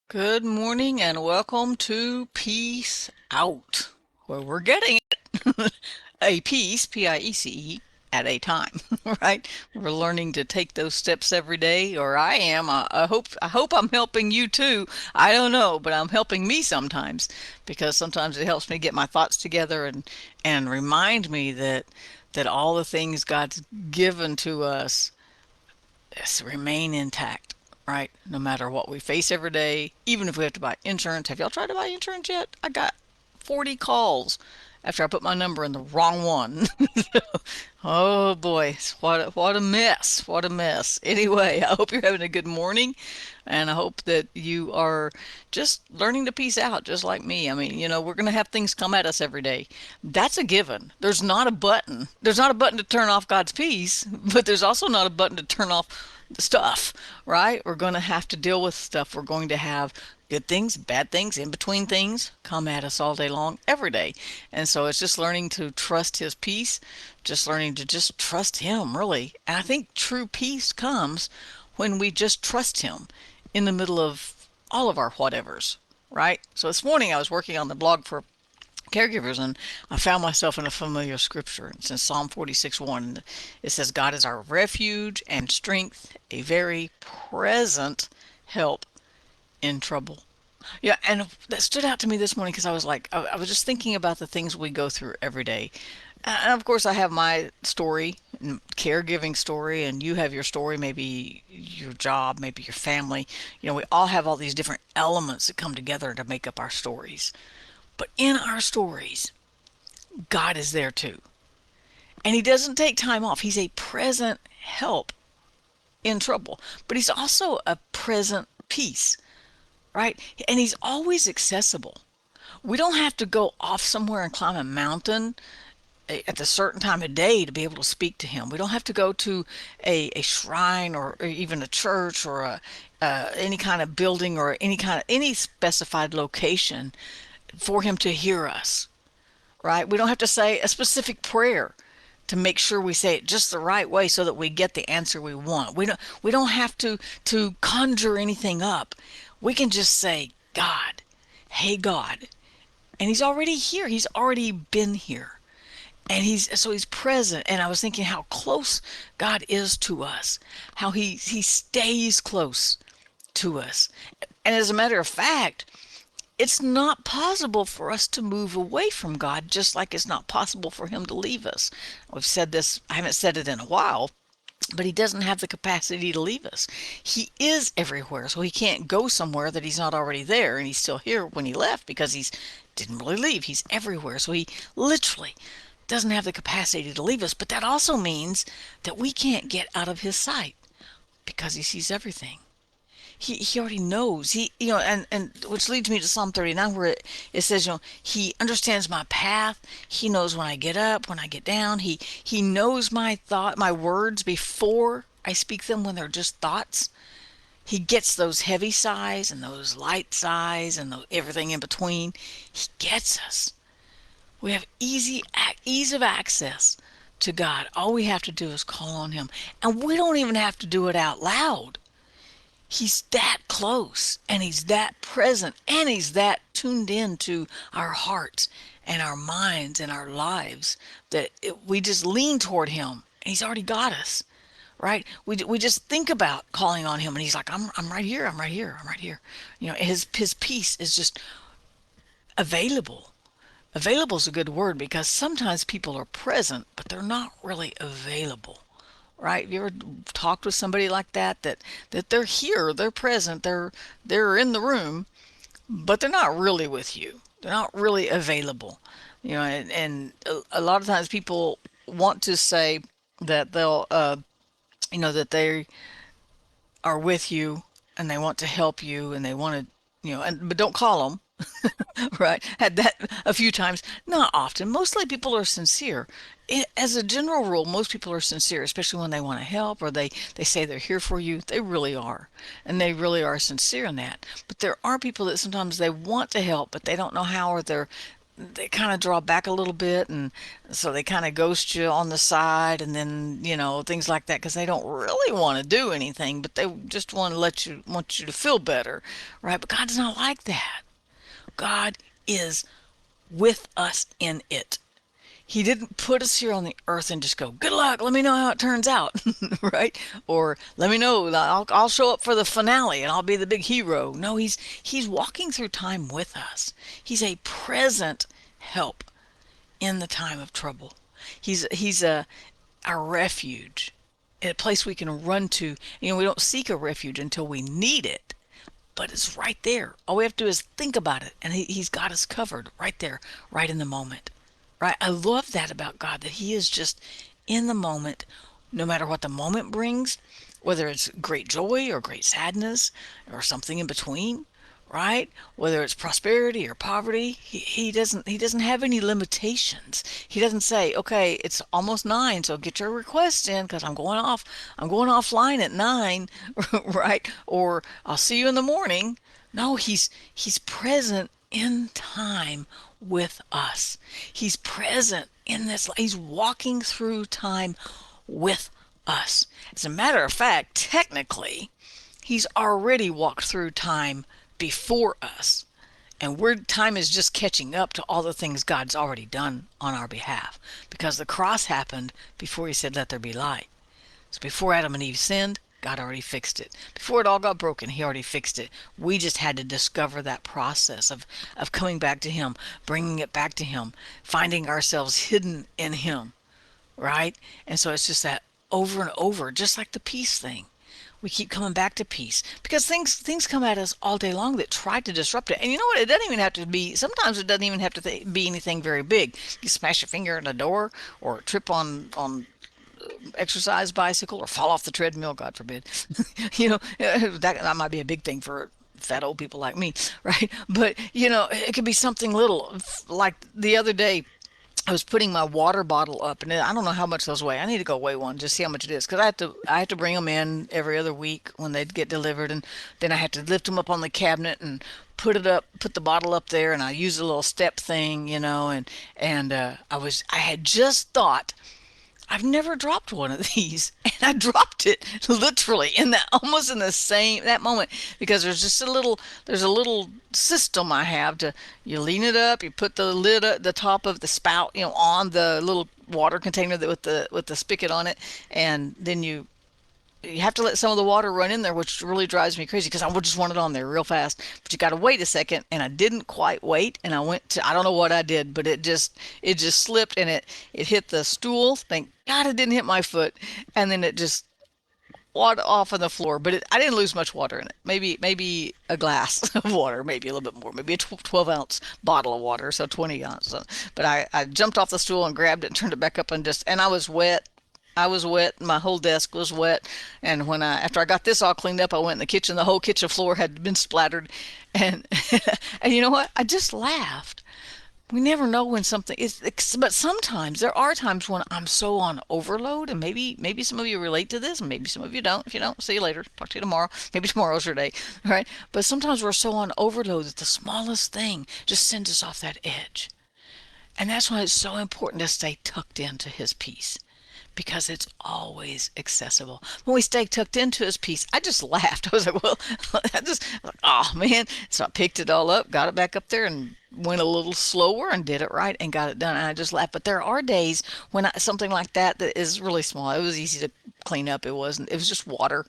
Good morning and welcome to Peace Out, where we're getting it. A piece, Piece, at a time, right? We're learning to take those steps every day, or I am. I hope I'm helping you too. I don't know, but I'm helping me sometimes because sometimes it helps me get my thoughts together and remind me that all the things God's given to us remain intact, right? No matter what we face every day, even if we have to buy insurance. Have y'all tried to buy insurance yet? I got 40 calls after I put my number in the wrong one. Oh boy, what a mess. What a mess. Anyway, I hope you're having a good morning and I hope that you are just learning to peace out just like me. I mean, we're going to have things come at us every day. That's a given. There's not a button. There's not a button to turn off God's peace, but there's also not a button to turn off the stuff, right? We're going to have to deal with stuff. We're going to have good things, bad things, in between things come at us all day long, every day. And so it's just learning to trust his peace, just learning to just trust him, really. And I think true peace comes when we just trust him in the middle of all of our whatevers, right? So this morning I was working on the blog for caregivers and I found myself in a familiar scripture. It's in Psalm 46:1. It says, God is our refuge and strength, a very present help in trouble. Yeah, and that stood out to me this morning because I was like, I was just thinking about the things we go through every day. And of course, I have my story, caregiving story, and you have your story, maybe your job, maybe your family. We all have all these different elements that come together to make up our stories. But in our stories, God is there too. And He doesn't take time off. He's a present help in trouble, but He's also a present peace, right? And He's always accessible. We don't have to go off somewhere and climb a mountain at a certain time of day to be able to speak to him. We don't have to go to a shrine or even a church or any kind of building or any specified location for him to hear us, right? We don't have to say a specific prayer to make sure we say it just the right way so that we get the answer we want. We don't have to conjure anything up. We can just say, God, hey God, and he's already here. He's already been here. And he's present. And I was thinking how close God is to us, how he stays close to us. And as a matter of fact, it's not possible for us to move away from God, just like it's not possible for him to leave us. We've said this, I haven't said it in a while, but he doesn't have the capacity to leave us. He is everywhere, so he can't go somewhere that he's not already there, and he's still here when he left because he's didn't really leave. He's everywhere, so he literally doesn't have the capacity to leave us. But that also means that we can't get out of his sight because he sees everything. He already knows. And which leads me to Psalm 39 where it says, he understands my path. He knows when I get up, when I get down. He knows my words before I speak them when they're just thoughts. He gets those heavy sighs and those light sighs and everything in between. He gets us. We have ease of access to God. All we have to do is call on him. And we don't even have to do it out loud. He's that close and he's that present and he's that tuned in to our hearts and our minds and our lives that we just lean toward him and he's already got us, right? We just think about calling on him and he's like, I'm right here. I'm right here. I'm right here. His peace is just available. Available is a good word because sometimes people are present, but they're not really available, right? Have you ever talked with somebody like that they're here, they're present, they're in the room, but they're not really with you. They're not really available. And a lot of times people want to say that they'll that they are with you and they want to help you and they want to but don't call them. Right. Had that a few times. Not often. Mostly people are sincere. As a general rule, most people are sincere, especially when they want to help or they say they're here for you. They really are. And they really are sincere in that. But there are people that sometimes they want to help, but they don't know how or they kind of draw back a little bit, and so they kind of ghost you on the side, and then things like that, because they don't really want to do anything, but they just want you to feel better, right? But God's not like that. God is with us in it. He didn't put us here on the earth and just go, good luck, let me know how it turns out, right? Or let me know, I'll show up for the finale and I'll be the big hero. No, he's walking through time with us. He's a present help in the time of trouble. He's our refuge, a place we can run to. We don't seek a refuge until we need it, but it's right there. All we have to do is think about it, and he's got us covered right there, right in the moment. Right? I love that about God, that he is just in the moment, no matter what the moment brings, whether it's great joy or great sadness or something in between, right? Whether it's prosperity or poverty, he doesn't have any limitations. He doesn't say, okay, it's almost 9, so get your request in because I'm going offline at 9, right? Or I'll see you in the morning. No, he's present in time with us. He's present in this. He's walking through time with us. As a matter of fact, technically, he's already walked through time before us. And time is just catching up to all the things God's already done on our behalf. Because the cross happened before he said, let there be light. So before Adam and Eve sinned, God already fixed it. Before it all got broken, he already fixed it. We just had to discover that process of coming back to him, bringing it back to him, finding ourselves hidden in him, right? And so it's just that over and over, just like the peace thing. We keep coming back to peace because things come at us all day long that try to disrupt it. And you know what? It doesn't even have to be. Sometimes it doesn't even have to be anything very big. You smash your finger in a door, or trip on exercise bicycle, or fall off the treadmill, God forbid. That might be a big thing for fat old people like me, right? But it could be something little. Like the other day, I was putting my water bottle up, and I don't know how much those weigh. I need to go weigh one, just see how much it is, because I have to bring them in every other week when they get delivered, and then I have to lift them up on the cabinet and put the bottle up there, and I use a little step thing, and I had just thought, I've never dropped one of these, and I dropped it literally in that, almost in the same that moment, because there's a little system I have to. You lean it up, you put the lid at the top of the spout, on the little water container that with the spigot on it, and then you have to let some of the water run in there, which really drives me crazy because I would just want it on there real fast. But you got to wait a second, and I didn't quite wait, and I don't know what I did, but it just slipped, and it hit the stool. Thank God it didn't hit my foot, and then it just water off on the floor. But I didn't lose much water in it. Maybe a glass of water, maybe a little bit more, maybe a 12-ounce bottle of water, so 20 ounce. So, but I jumped off the stool and grabbed it and turned it back up, and I was wet. I was wet. My whole desk was wet. And after I got this all cleaned up, I went in the kitchen. The whole kitchen floor had been splattered. And, and you know what? I just laughed. We never know when something is, but sometimes there are times when I'm so on overload, and maybe some of you relate to this, and maybe some of you don't. If you don't, see you later. Talk to you tomorrow. Maybe tomorrow's your day, right? But sometimes we're so on overload that the smallest thing just sends us off that edge. And that's why it's so important to stay tucked into his peace, because it's always accessible. When we stay tucked into his peace, I just laughed. I was like, well, oh man. So I picked it all up, got it back up there, and went a little slower and did it right and got it done. And I just laughed. But there are days when something like that is really small. It was easy to clean up. It was just water,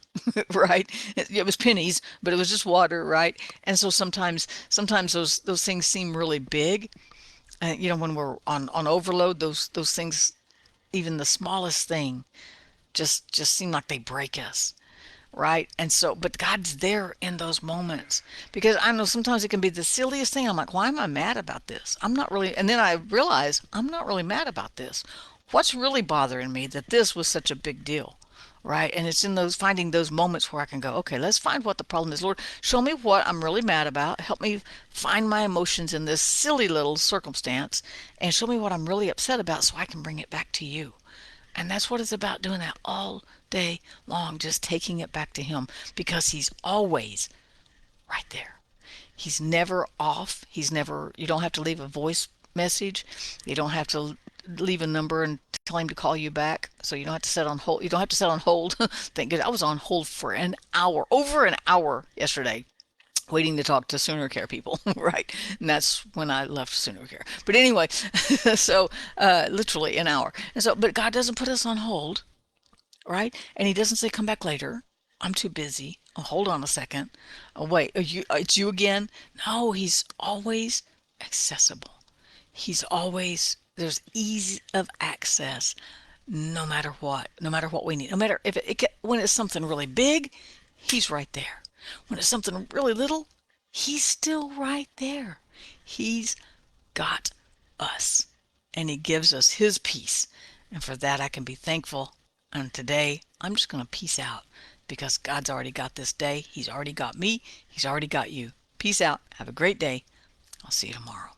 right? It was pennies, but it was just water, right? And so sometimes those things seem really big. When we're on overload, those things, even the smallest thing, just seem like they break us, right? And so, but God's there in those moments, because I know sometimes it can be the silliest thing. I'm like, why am I mad about this? I'm not really. And then I realize I'm not really mad about this. What's really bothering me, that this was such a big deal, right? And it's in those, finding those moments where I can go, okay, let's find what the problem is. Lord, show me what I'm really mad about. Help me find my emotions in this silly little circumstance, and show me what I'm really upset about so I can bring it back to you. And that's what it's about, doing that all day long, just taking it back to him, because he's always right there. He's never off. You don't have to leave a voice message. You don't have to leave a number and tell him to call you back. So you don't have to set on hold. You don't have to set on hold. Thank goodness. I was on hold for an hour, over an hour yesterday, waiting to talk to Sooner Care people, right? And that's when I left Sooner Care. But anyway, so literally an hour. And so, but God doesn't put us on hold, right? And He doesn't say come back later. I'm too busy. Oh, hold on a second. Oh, wait, it's you again? No, He's always accessible. He's always there's ease of access, no matter what we need, no matter if when it's something really big, He's right there. When it's something really little, He's still right there. He's got us, and He gives us His peace. And for that, I can be thankful. And today, I'm just going to peace out because God's already got this day. He's already got me. He's already got you. Peace out. Have a great day. I'll see you tomorrow.